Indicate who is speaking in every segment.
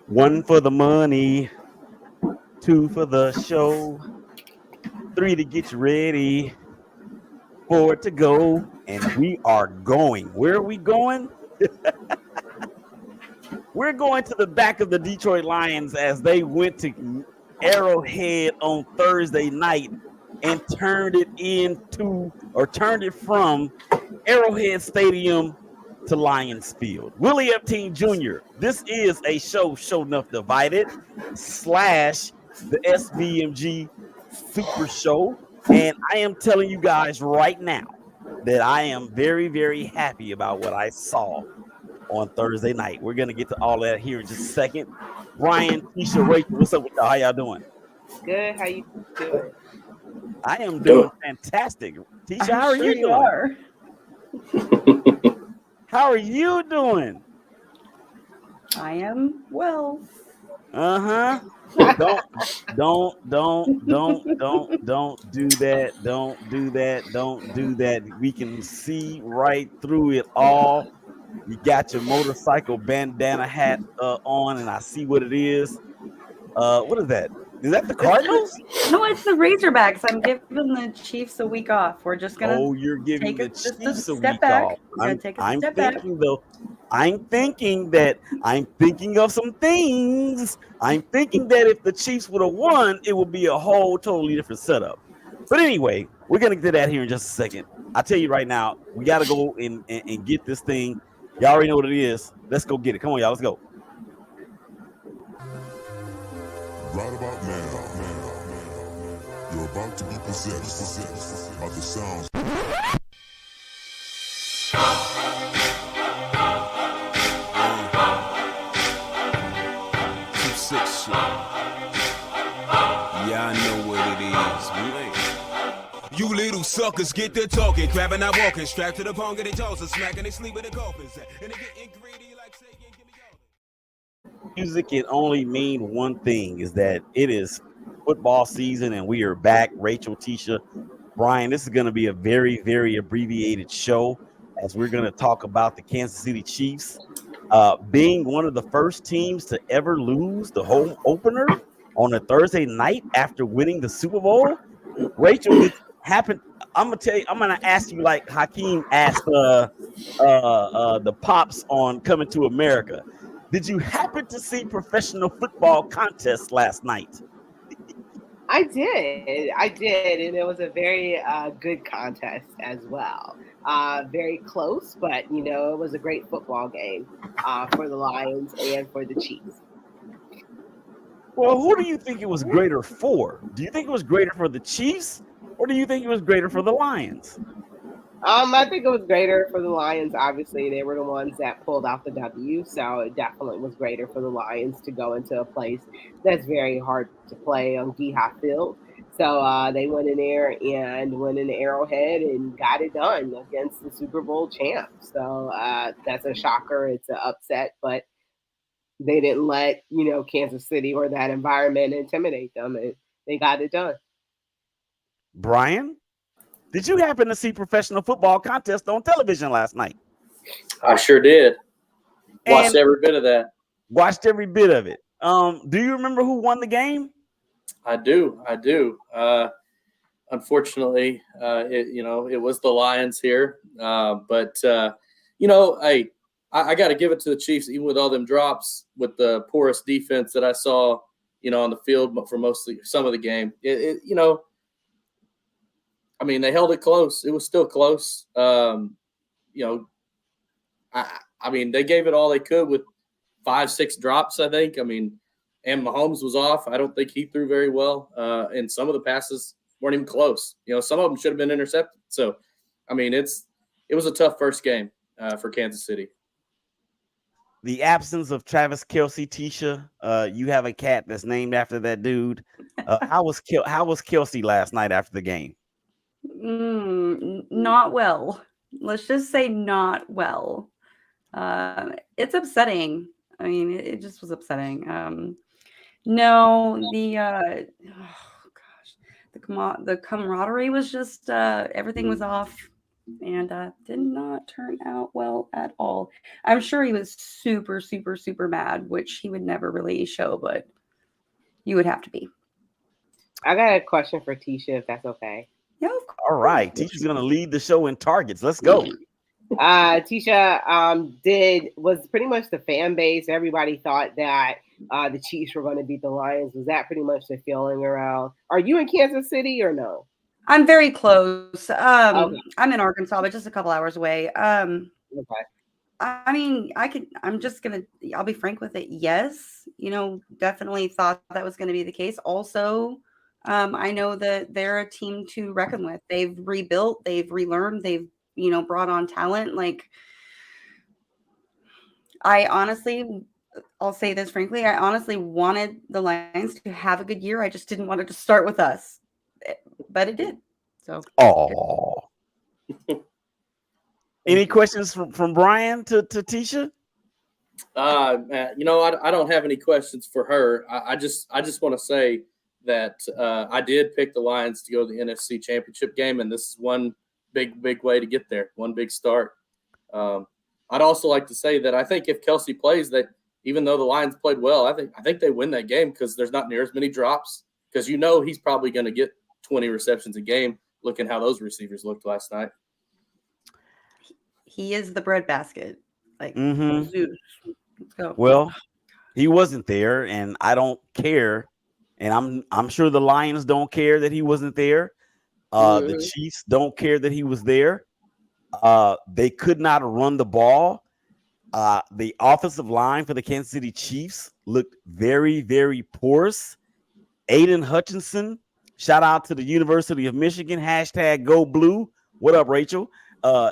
Speaker 1: One for the money, two for the show, three to get you ready, four to go, and we are going. Where are we going? We're going to the back of the Detroit Lions as they went to Arrowhead on Thursday night and turned it from Arrowhead Stadium to Lions Field. Willie Epteen Jr., this is a show enough divided / the SBMG Super Show. And I am telling you guys right now that I am very, very happy about what I saw on Thursday night. We're going to get to all that here in just a second. Brian, Tisha, Rachel, what's up with y'all? How y'all doing?
Speaker 2: Good. How you doing?
Speaker 1: I am doing fantastic. Tisha, how are you doing? How are you doing?
Speaker 3: I am well.
Speaker 1: Uh-huh. Don't do that. Don't do that. Don't do that. We can see right through it all. You got your motorcycle bandana hat on, and I see what it is. What is that? Is that the Cardinals?
Speaker 3: No, it's the Razorbacks. I'm giving the Chiefs a week off. We're just gonna.
Speaker 1: Oh, you're giving the Chiefs a week
Speaker 3: back.
Speaker 1: off. I'm thinking of some things. I'm thinking that if the Chiefs would have won, it would be a whole totally different setup. But anyway, we're gonna get to that here in just a second. I'll tell you right now, we gotta go and get this thing. Y'all already know what it is. Let's go get it. Come on, y'all. Let's go.
Speaker 4: Right about now, you're about to be possessed by the sounds.
Speaker 5: Yeah, I know what it is. You little suckers get to talking, grabbing out walking, strapped to the pong, getting tossed and smacking, they sleep with the coffins. And they getting greedy like saying, give me all.
Speaker 1: Music can only mean one thing, is that it is football season and we are back. Rachel, Tisha, Brian, this is going to be a very, very abbreviated show as we're going to talk about the Kansas City Chiefs being one of the first teams to ever lose the home opener on a Thursday night after winning the Super Bowl. Rachel, it happened. I'm gonna tell you. I'm gonna ask you like Hakeem asked the Pops on Coming to America. Did you happen to see professional football contests last night?
Speaker 2: I did, and it was a very good contest as well. Very close, but it was a great football game for the Lions and for the Chiefs.
Speaker 1: Well, who do you think it was greater for? Do you think it was greater for the Chiefs, or do you think it was greater for the Lions?
Speaker 2: I think it was greater for the Lions. Obviously, they were the ones that pulled out the W, so it definitely was greater for the Lions to go into a place that's very hard to play on Geha Field. So they went in there and went in Arrowhead and got it done against the Super Bowl champs. So that's a shocker. It's an upset, but they didn't let Kansas City or that environment intimidate them, and they got it done.
Speaker 1: Brian, did you happen to see professional football contest on television last night?
Speaker 6: I sure did. Watched every bit of that.
Speaker 1: Watched every bit of it. Do you remember who won the game?
Speaker 6: I do. Unfortunately, it was the Lions here. But I got to give it to the Chiefs, even with all them drops, with the porous defense that I saw, on the field for some of the game. They held it close. It was still close. They gave it all they could with 5-6 drops, I think. And Mahomes was off. I don't think he threw very well. And some of the passes weren't even close. Some of them should have been intercepted. So, it was a tough first game for Kansas City.
Speaker 1: The absence of Travis Kelce, Tisha. You have a cat that's named after that dude. How was Kelce last night after the game?
Speaker 3: Not well. Let's just say not well. It's upsetting. It just was upsetting. The camaraderie was just everything was off. and did not turn out well at all. I'm sure he was super, super, super mad, which he would never really show, but you would have to be.
Speaker 2: I got a question for Tisha, if that's okay.
Speaker 3: Yeah, of course.
Speaker 1: All right, Tisha's gonna lead the show in targets. Let's go.
Speaker 2: Tisha, was pretty much the fan base. Everybody thought that the Chiefs were going to beat the Lions. Was that pretty much the feeling around? Are you in Kansas City or no?
Speaker 3: I'm very close.
Speaker 2: Okay.
Speaker 3: I'm in Arkansas, but just a couple hours away.
Speaker 2: Okay.
Speaker 3: I mean, I'll be frank with it. Yes, definitely thought that was going to be the case. Also, I know that they're a team to reckon with. They've rebuilt, they've relearned, they've, brought on talent. Like, I'll say this frankly, I honestly wanted the Lions to have a good year. I just didn't want it to start with us, but it did. So,
Speaker 1: Any questions from Brian to Tisha?
Speaker 6: I don't have any questions for her. I just want to say that I did pick the Lions to go to the NFC Championship game, and this is one big way to get there, one big start. I'd also like to say that I think if Kelsey plays, that even though the Lions played well, I think they win that game because there's not near as many drops. Because he's probably going to get 20 receptions a game. Looking how those receivers looked last night.
Speaker 3: He is the breadbasket. Like,
Speaker 1: Mm-hmm.
Speaker 3: Let's go.
Speaker 1: Well, he wasn't there, and I don't care. And I'm sure the Lions don't care that he wasn't there. The Chiefs don't care that he was there. They could not run the ball. The offensive line for the Kansas City Chiefs looked very, very porous. Aiden Hutchinson, shout out to the University of Michigan, #GoBlue. What up, Rachel?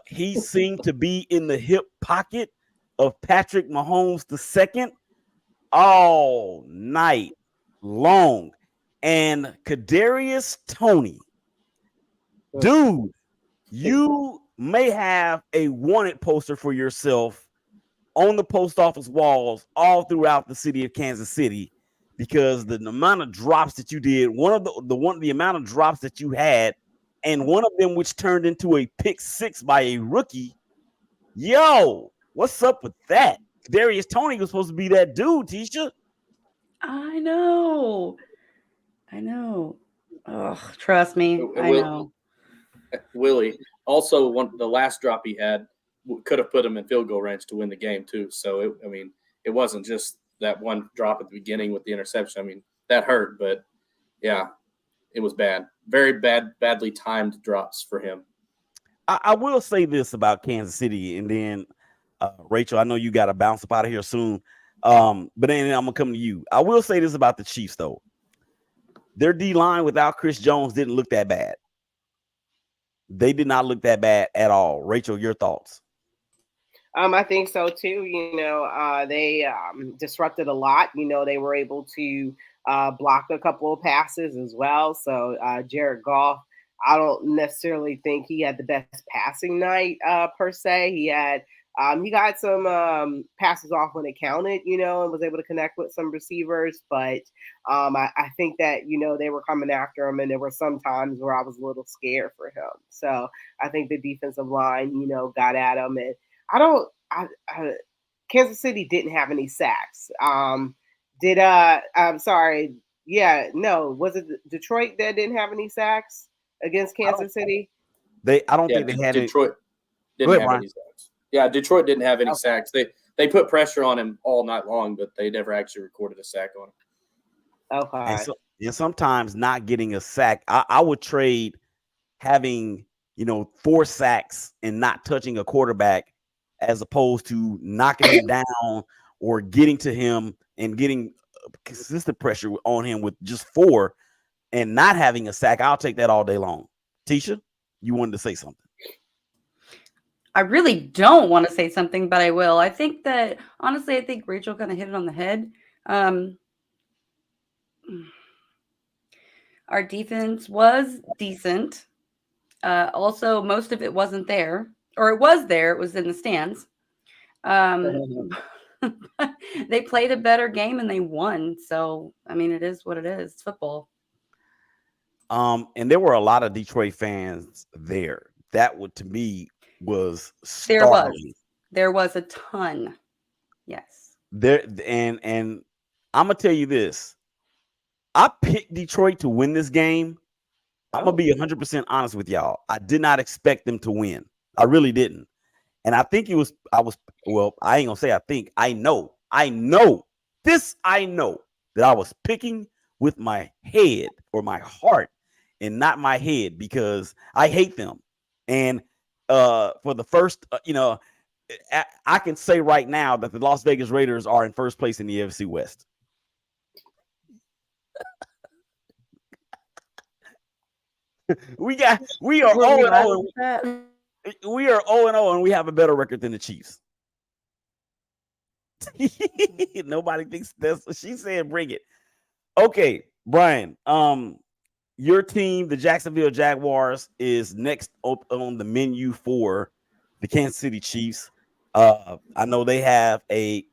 Speaker 1: He seemed to be in the hip pocket of Patrick Mahomes II all night long. And Kadarius Toney, dude, you may have a wanted poster for yourself on the post office walls all throughout the city of Kansas City, because the amount of drops that you did, the amount of drops that you had, and one of them which turned into a pick six by a rookie. Yo, what's up with that? Kadarius Toney was supposed to be that dude, Tisha.
Speaker 3: I know. Oh, trust me. I know.
Speaker 6: Willie, also the last drop he had could have put him in field goal range to win the game too. So it wasn't just that one drop at the beginning with the interception. I mean, that hurt, but yeah, it was bad. Very badly timed drops for him.
Speaker 1: I will say this about Kansas City, and then Rachel, I know you got to bounce up out of here soon. But then I'm gonna come to you. I will say this about the Chiefs, though. Their D line without Chris Jones didn't look that bad. They did not look that bad at all. Rachel, your thoughts?
Speaker 2: I think so too. They disrupted a lot. They were able to block a couple of passes as well. So Jared Goff, I don't necessarily think he had the best passing night per se. He got some passes off when it counted, and was able to connect with some receivers. But I think that, they were coming after him, and there were some times where I was a little scared for him. So I think the defensive line, got at him. And Kansas City didn't have any sacks. I'm sorry. Yeah, no. Was it Detroit that didn't have any sacks against Kansas City?
Speaker 1: I don't think they had
Speaker 6: Detroit didn't have any sacks. Yeah, Detroit didn't have any sacks. They put pressure on him all night long, but they never actually recorded a sack on him.
Speaker 2: Okay.
Speaker 1: And sometimes not getting a sack, I would trade having 4 sacks and not touching a quarterback as opposed to knocking him down or getting to him and getting consistent pressure on him with just 4 and not having a sack. I'll take that all day long. Tisha, you wanted to say something?
Speaker 3: I really don't want to say something, but I will. I think that, honestly, I think Rachel kind of hit it on the head. Our defense was decent. Also, most of it wasn't there. Or it was there. It was in the stands. They played a better game and they won. So, I mean, it is what it is. It's football.
Speaker 1: And there were a lot of Detroit fans there that would to me was
Speaker 3: There was.
Speaker 1: startling.
Speaker 3: There was a ton. Yes.
Speaker 1: And I'm gonna tell you this. I picked Detroit to win this game. I'm gonna be 100% honest with y'all. I did not expect them to win. I really didn't. And I think I ain't gonna say I think. I know that I was picking with my head or my heart and not my head because I hate them. And for the first, I can say right now that the Las Vegas Raiders are in first place in the AFC West. We are 0-0. We are 0-0 and we have a better record than the Chiefs. Nobody thinks that's she said bring it. Okay, Brian. Your team, the Jacksonville Jaguars, is next on the menu for the Kansas City Chiefs. I know they have a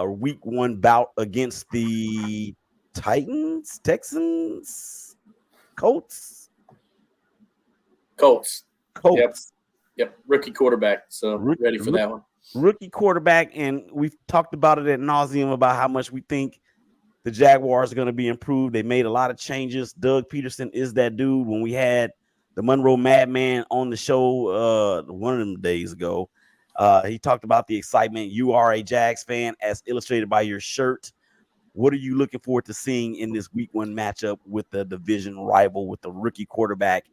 Speaker 1: week 1 bout against the Titans, Texans, Colts.
Speaker 6: Yep. Rookie quarterback. So ready for that one.
Speaker 1: Rookie quarterback, and we've talked about it at nauseum about how much we think the Jaguars are going to be improved. They made a lot of changes. Doug Peterson is that dude. When we had the Monroe Madman on the show one of them days ago, he talked about the excitement. You are a Jags fan, as illustrated by your shirt. What are you looking forward to seeing in this week 1 matchup with the division rival, with the rookie quarterback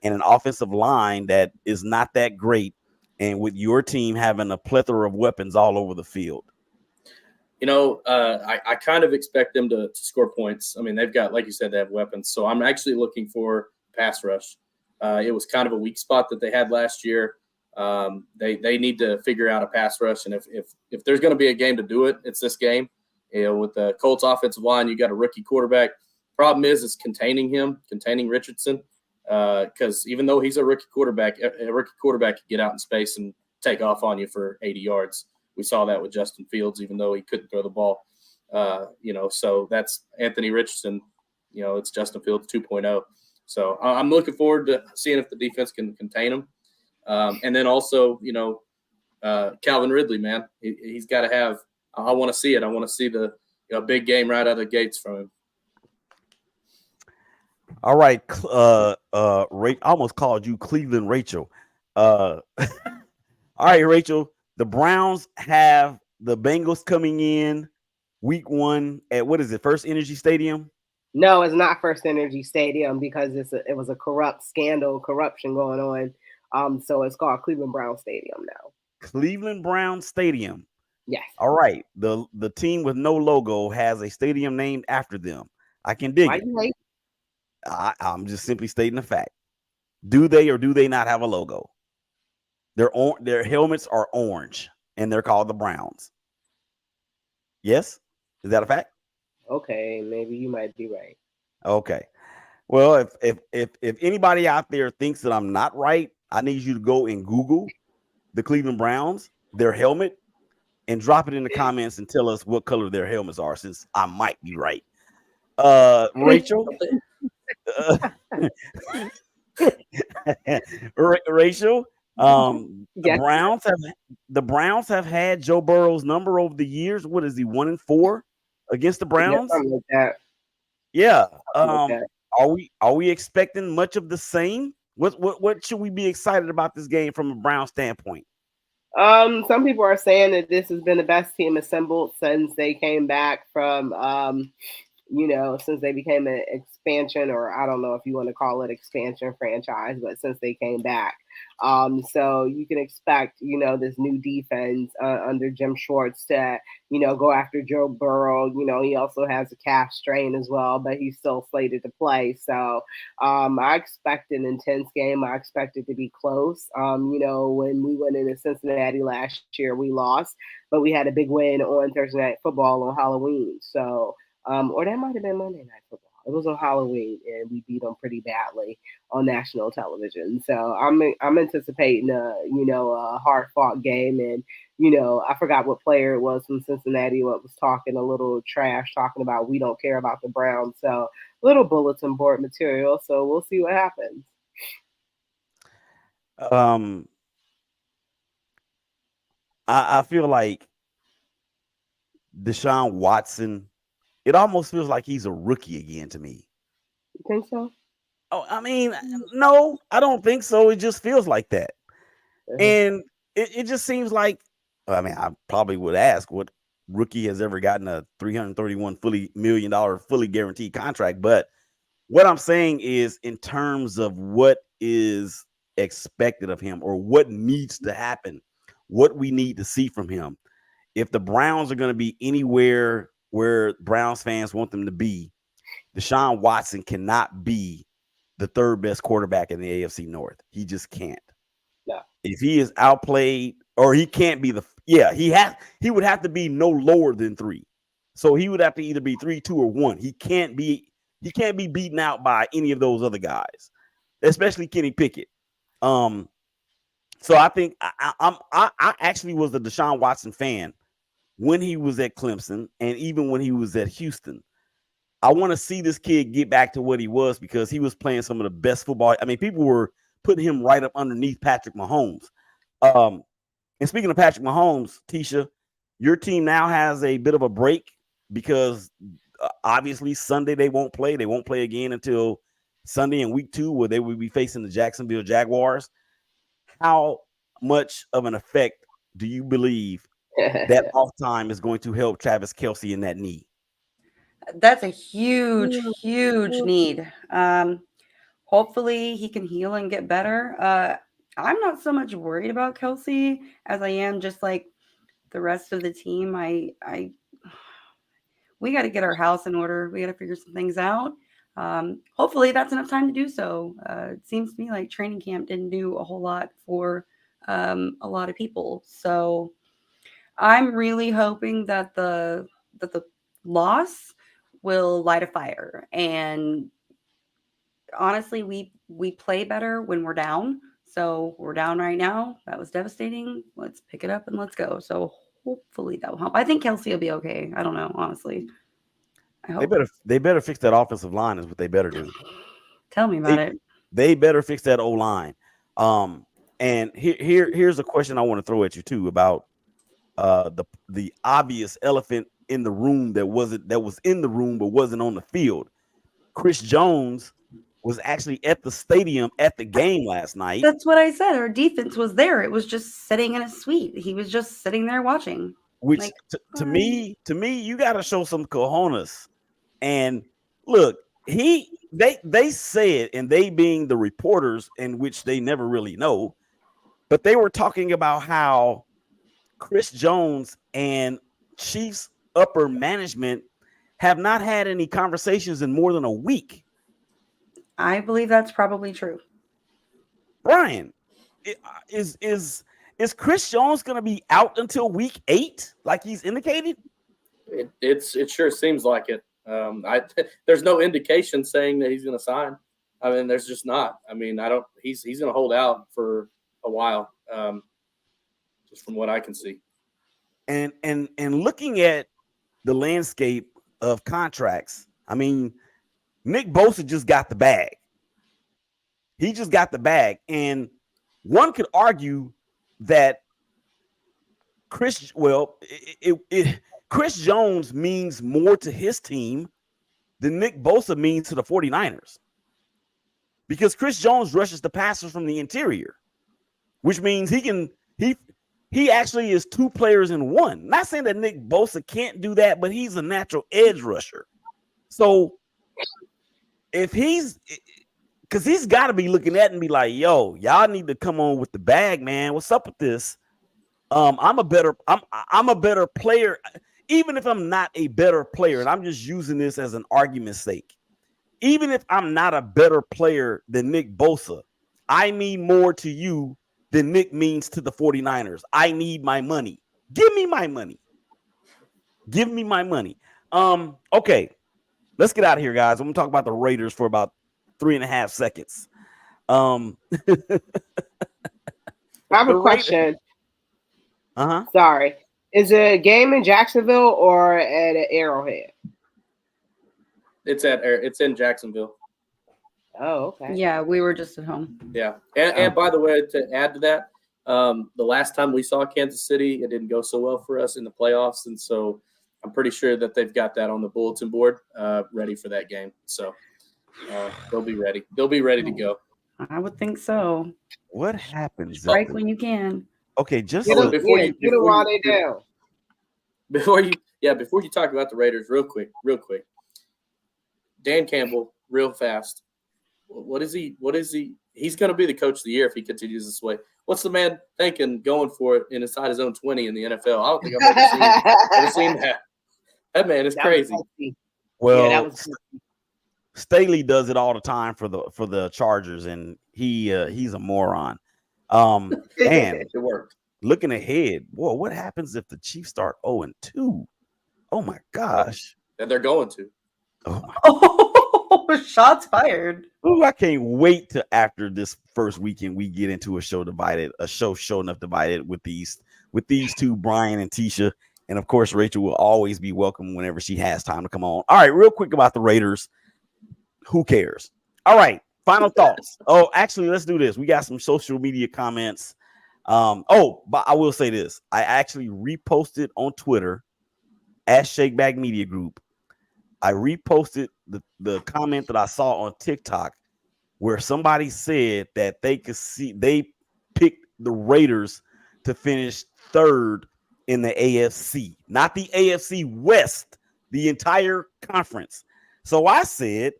Speaker 1: and an offensive line that is not that great, and with your team having a plethora of weapons all over the field?
Speaker 6: I kind of expect them to score points. I mean, they've got, like you said, they have weapons. So I'm actually looking for pass rush. It was kind of a weak spot that they had last year. They need to figure out a pass rush. And if there's going to be a game to do it, it's this game. With the Colts offensive line, you got a rookie quarterback. Problem is containing Richardson. Because even though he's a rookie quarterback can get out in space and take off on you for 80 yards. We saw that with Justin Fields, even though he couldn't throw the ball. So that's Anthony Richardson. It's Justin Fields 2.0. So I'm looking forward to seeing if the defense can contain him. And then also, Calvin Ridley, man, he's got to have. I want to see it. I want to see the big game right out of the gates from him.
Speaker 1: All right, I almost called you Cleveland Rachel. All right, Rachel. The Browns have the Bengals coming in week 1 at what is it? First Energy Stadium?
Speaker 2: No, it's not First Energy Stadium because it was a corruption going on. So it's called Cleveland Brown Stadium now. Cleveland
Speaker 1: Brown Stadium.
Speaker 2: Yes.
Speaker 1: All right. The team with no logo has a stadium named after them. I can dig it. I'm just simply stating the fact. Do they or do they not have a logo? Their helmets are orange, and they're called the Browns. Yes? Is that a fact?
Speaker 2: Okay, maybe you might be right.
Speaker 1: Okay. Well, if anybody out there thinks that I'm not right, I need you to go and Google the Cleveland Browns, their helmet, and drop it in the comments and tell us what color their helmets are, since I might be right. Rachel? Rachel? The Browns have had Joe Burrow's number over the years. What is he, 1-4 against the Browns? Yeah. Are we expecting much of the same? What should we be excited about this game from a Brown standpoint?
Speaker 2: Some people are saying that this has been the best team assembled since they came back from since they became an expansion, or I don't know if you want to call it expansion franchise, but since they came back. So you can expect, this new defense under Jim Schwartz to, go after Joe Burrow. He also has a calf strain as well, but he's still slated to play. So I expect an intense game. I expect it to be close. When we went into Cincinnati last year, we lost, but we had a big win on Thursday Night Football on Halloween. So, or that might have been Monday Night Football. It was on Halloween, and we beat them pretty badly on national television. So I'm anticipating a hard fought game, and I forgot what player it was from Cincinnati what was talking a little trash, talking about we don't care about the Browns. So little bulletin board material. So we'll see what happens.
Speaker 1: Um, I feel like Deshaun Watson. It almost feels like he's a rookie again to me.
Speaker 2: You think so?
Speaker 1: Oh, I mean, no, I don't think so. It just feels like that. And it just seems like, I mean, I probably would ask what rookie has ever gotten a $331 million fully guaranteed contract. But what I'm saying is, in terms of what is expected of him or what needs to happen, what we need to see from him, if the Browns are going to be anywhere where Browns fans want them to be, Deshaun Watson cannot be the third best quarterback in the AFC North. He just can't.
Speaker 2: No.
Speaker 1: If he is outplayed, or he can't be he would have to be no lower than 3. So he would have to either be 3, 2, or 1. He can't be beaten out by any of those other guys, especially Kenny Pickett. So I think I actually was a Deshaun Watson fan when he was at Clemson and even when he was at Houston. I want to see this kid get back to what he was because he was playing some of the best football. I mean, people were putting him right up underneath Patrick Mahomes. And speaking of Patrick Mahomes, Tisha, your team now has a bit of a break because obviously Sunday they won't play. They won't play again until Sunday in week 2, where they will be facing the Jacksonville Jaguars. How much of an effect do you believe that off time is going to help Travis Kelce in that knee?
Speaker 3: That's a huge need. Hopefully he can heal and get better. I'm not so much worried about Kelce as I am just like the rest of the team. We got to get our house in order. We got to figure some things out. Hopefully that's enough time to do so. It seems to me like training camp didn't do a whole lot for a lot of people. So I'm really hoping that the loss will light a fire. And honestly, we play better when we're down. So we're down right now. That was devastating. Let's pick it up and let's go. So hopefully that will help. I think Kelce will be okay. I don't know, honestly. I hope.
Speaker 1: They better fix that offensive line is what they better do.
Speaker 3: Tell me about it.
Speaker 1: They better fix that O-line. And here's a question I want to throw at you too about the obvious elephant in the room that was in the room but wasn't on the field. Chris Jones was actually at the stadium at the game last night.
Speaker 3: That's what I said. Our defense was there. It was just sitting in a suite. He was just sitting there watching.
Speaker 1: Which like, to me, you got to show some cojones. And look, they said, and they being the reporters, in which they never really know, but they were talking about how Chris Jones and Chiefs upper management have not had any conversations in more than a week.
Speaker 3: I believe that's probably true.
Speaker 1: Brian, is Chris Jones going to be out until week 8, like he's indicated?
Speaker 6: It sure seems like it. There's no indication saying that he's going to sign. I mean, there's just not. I mean, he's going to hold out for a while, just from what I can see.
Speaker 1: And looking at the landscape of contracts, I mean, Nick Bosa just got the bag. He just got the bag. And one could argue that Chris Jones means more to his team than Nick Bosa means to the 49ers. Because Chris Jones rushes the passers from the interior, which means he actually is 2 players in one. Not saying that Nick Bosa can't do that, but he's a natural edge rusher. So if because he's got to be looking at and be like, yo, y'all need to come on with the bag, man. What's up with this? I'm a better player, even if I'm not a better player, and I'm just using this as an argument's sake. Even if I'm not a better player than Nick Bosa, I mean more to you than Nick means to the 49ers. I need my money. Give me my money. Give me my money. Okay. Let's get out of here, guys. I'm going to talk about the Raiders for about 3.5 seconds.
Speaker 2: I have a question. Sorry. Is it a game in Jacksonville or at an Arrowhead?
Speaker 6: It's in Jacksonville.
Speaker 2: Oh, okay.
Speaker 3: Yeah, we were just at home.
Speaker 6: Yeah. And by the way, to add to that, the last time we saw Kansas City, it didn't go so well for us in the playoffs. And so I'm pretty sure that they've got that on the bulletin board ready for that game. So they'll be ready. They'll be ready to go.
Speaker 3: I would think so.
Speaker 1: What happens?
Speaker 3: Strike when you can.
Speaker 1: Okay, just
Speaker 2: Get
Speaker 1: so-
Speaker 2: them,
Speaker 6: before
Speaker 2: yeah,
Speaker 6: you-
Speaker 2: get them
Speaker 6: before
Speaker 2: while
Speaker 6: you-
Speaker 2: they down.
Speaker 6: Before you talk about the Raiders, real quick. Dan Campbell, real fast. What is he? He's going to be the coach of the year if he continues this way. What's the man thinking going for it inside his own 20 in the NFL? I don't think I've ever seen that. That man is
Speaker 2: That was
Speaker 6: crazy.
Speaker 2: sexy.
Speaker 1: well,
Speaker 2: Yeah, that was
Speaker 1: Staley does it all the time for the Chargers, and he's a moron. Man,
Speaker 6: It worked.
Speaker 1: looking ahead, whoa, what happens if the Chiefs start 0-2? Oh my gosh.
Speaker 6: And they're going to.
Speaker 1: Oh my.
Speaker 3: Oh, shots fired.
Speaker 1: Ooh, I can't wait to after this first weekend we get into a show enough divided with these two, Brian and Tisha. And of course, Rachel will always be welcome whenever she has time to come on. All right, real quick about the Raiders. Who cares? All right, final thoughts. Oh, actually, let's do this. We got some social media comments. But I will say this. I actually reposted on Twitter at Shakeback Media Group. I reposted the comment that I saw on TikTok where somebody said that they picked the Raiders to finish third in the AFC, not the AFC West, the entire conference. So I said,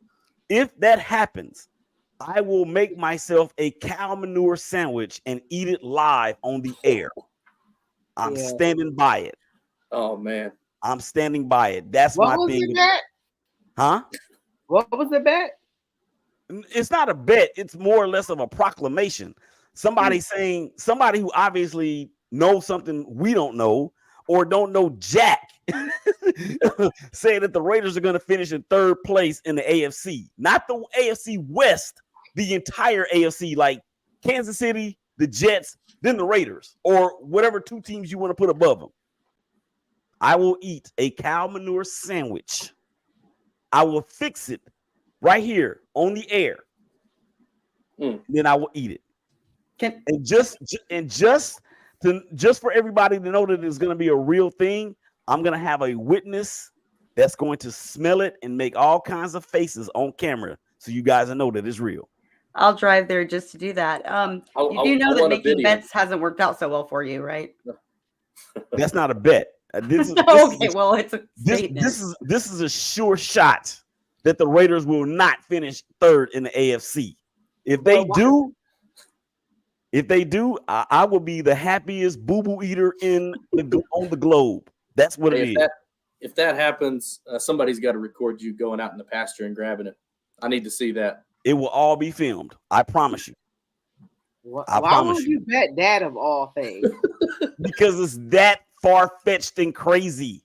Speaker 1: if that happens, I will make myself a cow manure sandwich and eat it live on the air. I'm standing by it.
Speaker 6: Oh, man.
Speaker 1: I'm standing by it. That's
Speaker 2: what
Speaker 1: my
Speaker 2: was
Speaker 1: thing.
Speaker 2: the bet?
Speaker 1: Huh?
Speaker 2: What was the bet?
Speaker 1: It's not a bet. It's more or less of a proclamation. Somebody who obviously knows something we don't know or don't know jack saying that the Raiders are going to finish in third place in the AFC. Not the AFC West, the entire AFC, like Kansas City, the Jets, then the Raiders, or whatever two teams you want to put above them. I will eat a cow manure sandwich. I will fix it right here on the air. Then I will eat it. And just for everybody to know that it's going to be a real thing, I'm going to have a witness that's going to smell it and make all kinds of faces on camera so you guys know that it's real.
Speaker 3: I'll drive there just to do that. You do know that making bets hasn't worked out so well for you, right?
Speaker 1: That's not a bet. This is
Speaker 3: it's a statement.
Speaker 1: This is a sure shot that the Raiders will not finish third in the AFC. If they do, I will be the happiest boo-boo eater on the globe. That's what it is.
Speaker 6: If that happens, somebody's got to record you going out in the pasture and grabbing it. I need to see that.
Speaker 1: It will all be filmed. I promise you.
Speaker 2: Why would you bet that of all things?
Speaker 1: Because it's that far-fetched and crazy.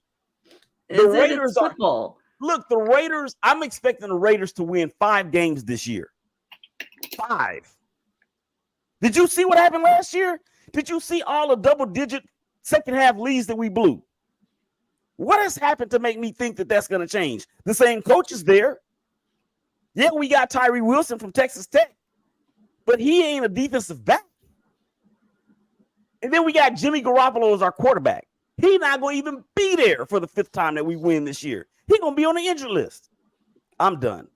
Speaker 1: The Raiders are football. Look, the Raiders, I'm expecting the Raiders to win 5 games this year. 5. Did you see what happened last year? Did you see all the double-digit second half leads that we blew? What has happened to make me think that that's going to change? The same coach is there. Yeah, we got Tyree Wilson from Texas Tech, but he ain't a defensive back. And then we got Jimmy Garoppolo as our quarterback. He's not going to even be there for the 5th time that we win this year. He's going to be on the injured list. I'm done.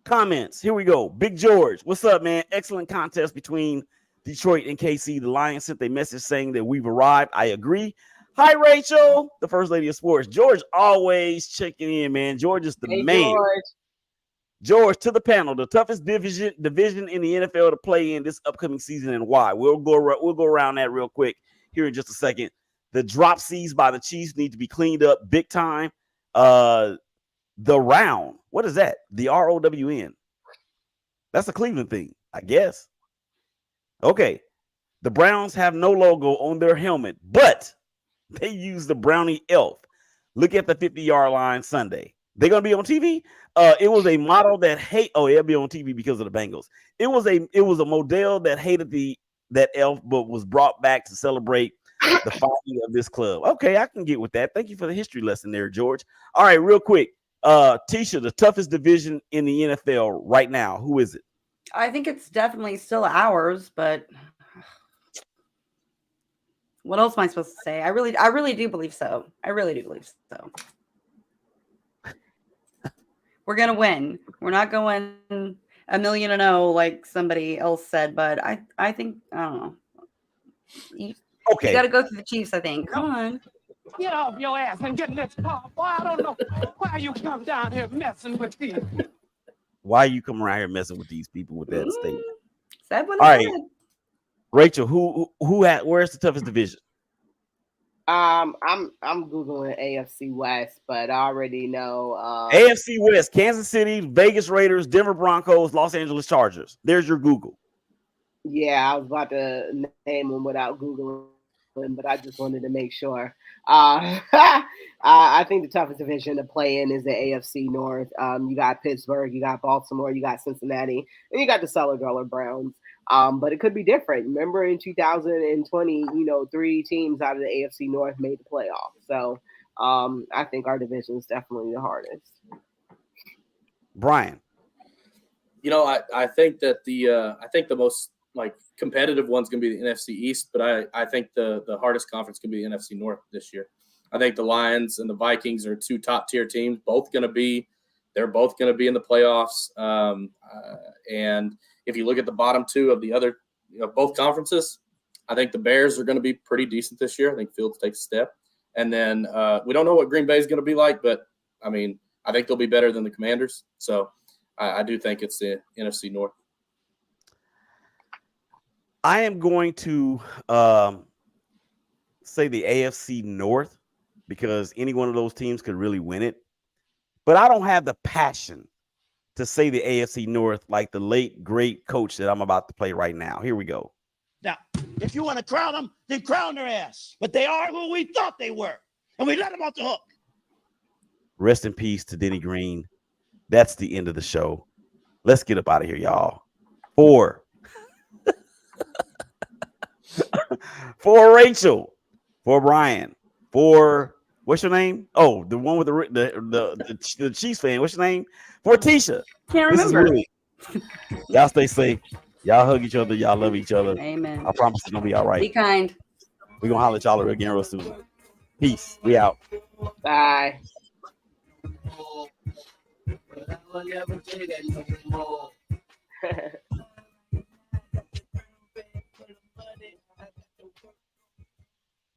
Speaker 1: Comments. Here we go. Big George. What's up, man? Excellent contest between Detroit and KC. The Lions sent a message saying that we've arrived. I agree. Hi, Rachel, the first lady of sports. George always checking in, man. George is the man. George, to the panel, the toughest division in the NFL to play in this upcoming season and why? We'll go around that real quick here in just a second. The drop C's by the Chiefs need to be cleaned up big time. The round, what is that? The ROWN. That's a Cleveland thing, I guess. Okay. The Browns have no logo on their helmet, but they use the Brownie elf. Look at the 50-yard line Sunday. They're going to be on TV. It was a model that it'll be on TV because of the Bengals. It was a model that hated that elf, but was brought back to celebrate the founding of this club. Okay, I can get with that. Thank you for the history lesson there, George. All right, real quick. Tisha, the toughest division in the NFL right now. Who is it?
Speaker 3: I think it's definitely still ours, but what else am I supposed to say? I really do believe so. I really do believe so. We're gonna win. We're not going 1,000,000-0 like somebody else said, but I think I don't know. You got to go through the Chiefs. I think. Come on.
Speaker 7: Get off your ass and get in this car. Boy, I don't know why you come down here messing with these.
Speaker 1: Why you come around here messing with these people with that statement?
Speaker 3: Said what
Speaker 1: All
Speaker 3: I
Speaker 1: right,
Speaker 3: said.
Speaker 1: Rachel, where's the toughest division?
Speaker 2: I'm googling AFC West, but I already know
Speaker 1: AFC West: Kansas City, Vegas Raiders, Denver Broncos, Los Angeles Chargers. There's your Google.
Speaker 2: Yeah, I was about to name them without googling, but I just wanted to make sure. I think the toughest division to play in is the AFC North. You got Pittsburgh, you got Baltimore, you got Cincinnati, and you got the Cellar Dweller Browns. But it could be different. Remember in 2020, 3 teams out of the AFC North made the playoffs. So I think our division is definitely the hardest.
Speaker 1: Brian.
Speaker 6: I think that the most competitive one's going to be the NFC East, but I think the hardest conference can be the NFC North this year. I think the Lions and the Vikings are 2 top tier teams, they're both going to be in the playoffs. And if you look at the bottom 2 of the other, both conferences, I think the Bears are going to be pretty decent this year. I think Fields takes a step. And then we don't know what Green Bay is going to be like, but I think they'll be better than the Commanders. So I do think it's the NFC North.
Speaker 1: I am going to say the AFC North because any one of those teams could really win it. But I don't have the passion to say the AFC North like the late, great coach that I'm about to play right now. Here we go.
Speaker 7: Now, if you want to crown them, then crown their ass. But they are who we thought they were. And we let them off the hook.
Speaker 1: Rest in peace to Denny Green. That's the end of the show. Let's get up out of here, y'all. For Rachel, for Brian, for what's your name? Oh, the one with the Chiefs fan. What's your name? For Tisha.
Speaker 3: Can't remember.
Speaker 1: Y'all stay safe. Y'all hug each other. Y'all love each other.
Speaker 3: Amen.
Speaker 1: I promise it's gonna be all right.
Speaker 3: Be kind.
Speaker 1: We're gonna holler at y'all again real soon. Peace. We out.
Speaker 2: Bye.